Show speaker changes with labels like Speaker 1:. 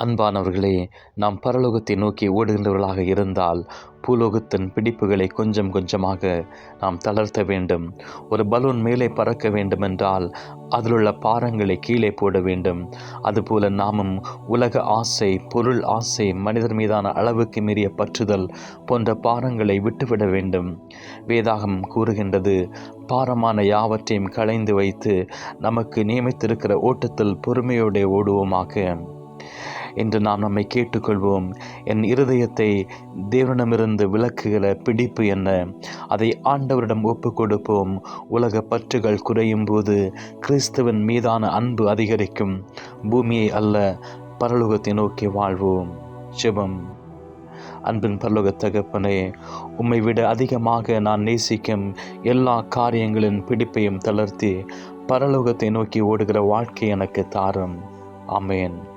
Speaker 1: அன்பானவர்களே, நாம் பரலோகத்தை நோக்கி ஓடுகின்றவர்களாக இருந்தால் பூலோகத்தின் பிடிப்புகளை கொஞ்சம் கொஞ்சமாக நாம் தளர்த்த வேண்டும். ஒரு பலூன் மேலே பறக்க வேண்டுமென்றால் அதிலுள்ள பாரங்களை கீழே போட வேண்டும். அதுபோல நாமும் உலக ஆசை, பொருள் ஆசை, மனிதர் மீதான அளவுக்கு மீறிய பற்றுதல் போன்ற பாரங்களை விட்டுவிட வேண்டும். வேதாகம் கூறுகின்றது, பாரமான யாவற்றையும் களைந்து வைத்து நமக்கு நியமித்திருக்கிற ஓட்டத்தில் பொறுமையோடு ஓடுவோமாக என்று நாம் நம்மை கேட்டுக்கொள்வோம். என் இருதயத்தை தேவனிடமிருந்து விலக்குகிற பிடிப்பு என்ன? அதை ஆண்டவரிடம் ஒப்பு கொடுப்போம். உலக பற்றுகள் குறையும் போது கிறிஸ்துவின் மீதான அன்பு அதிகரிக்கும். பூமியை அல்ல, பரலோகத்தை நோக்கி வாழ்வோம். ஜெபம். அன்பின் பரலோக தகப்பனே, உம்மை விட அதிகமாக நான் நேசிக்கும் எல்லா காரியங்களின் பிடிப்பையும் தளர்த்தி பரலோகத்தை நோக்கி ஓடுகிற வாழ்க்கை எனக்கு தாரும். ஆமென்.